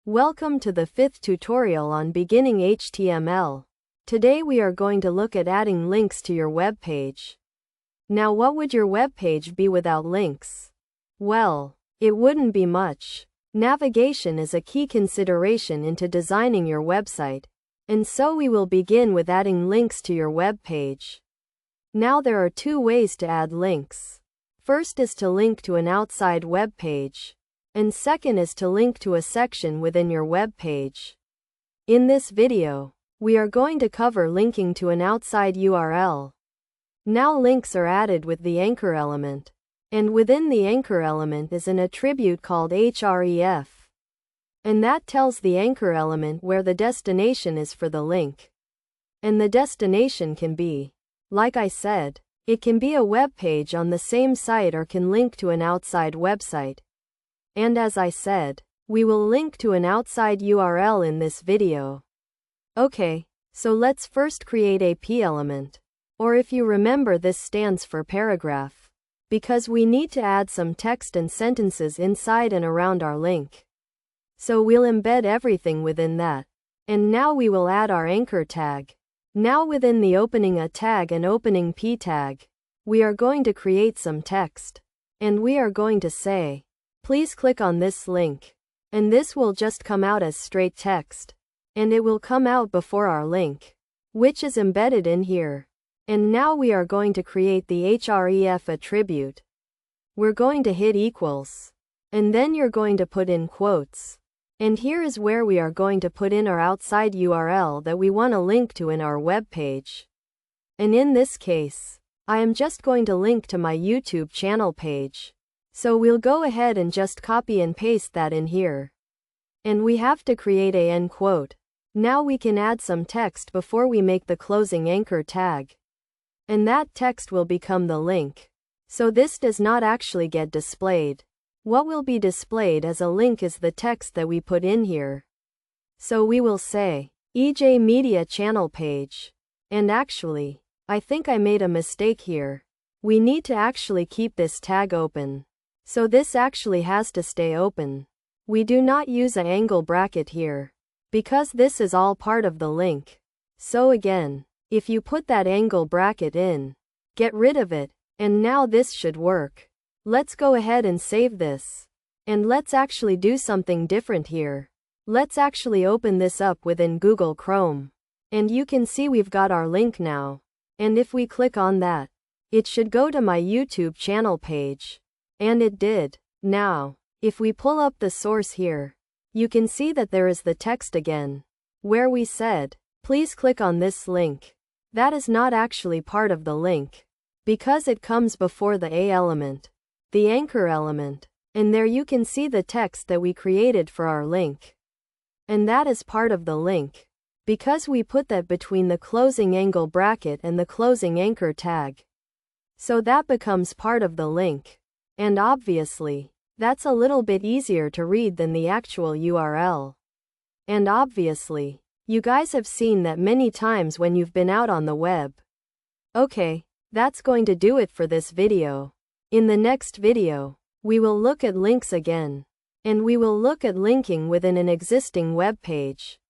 Welcome to the 5th tutorial on beginning HTML. Today we are going to look at adding links to your web page. Now what would your web page be without links? Well, it wouldn't be much. Navigation is a key consideration into designing your website, and so we will begin with adding links to your web page. Now there are two ways to add links. First is to link to an outside web page, and second is to link to a section within your web page. In this video, we are going to cover linking to an outside URL. Now links are added with the anchor element, and within the anchor element is an attribute called href. And that tells the anchor element where the destination is for the link. And the destination can be, like I said, it can be a web page on the same site or can link to an outside website. And as I said, we will link to an outside URL in this video. Okay, so let's first create a p element. Or if you remember, this stands for paragraph, because we need to add some text and sentences inside and around our link. So we'll embed everything within that. And now we will add our anchor tag. Now within the opening a tag and opening p tag, we are going to create some text. And we are going to say, please click on this link. And this will just come out as straight text. And it will come out before our link, which is embedded in here. And now we are going to create the href attribute. We're going to hit equals. And then you're going to put in quotes. And here is where we are going to put in our outside URL that we want to link to in our web page. And in this case, I am just going to link to my YouTube channel page. So we'll go ahead and just copy and paste that in here. And we have to create a end quote. Now we can add some text before we make the closing anchor tag. And that text will become the link. So this does not actually get displayed. What will be displayed as a link is the text that we put in here. So we will say, EJ Media channel page. And actually, I think I made a mistake here. We need to actually keep this tag open. So this actually has to stay open. We do not use an angle bracket here, because this is all part of the link. So again, if you put that angle bracket in, get rid of it, and now this should work. Let's go ahead and save this. And let's actually do something different here. Let's actually open this up within Google Chrome. And you can see we've got our link now. And if we click on that, it should go to my YouTube channel page. And it did. Now, if we pull up the source here, you can see that there is the text again, where we said, please click on this link. That is not actually part of the link, because it comes before the a element, the anchor element, and there you can see the text that we created for our link. And that is part of the link, because we put that between the closing angle bracket and the closing anchor tag. So that becomes part of the link. And obviously, that's a little bit easier to read than the actual URL. And obviously, you guys have seen that many times when you've been out on the web. Okay, that's going to do it for this video. In the next video, we will look at links again. And we will look at linking within an existing web page.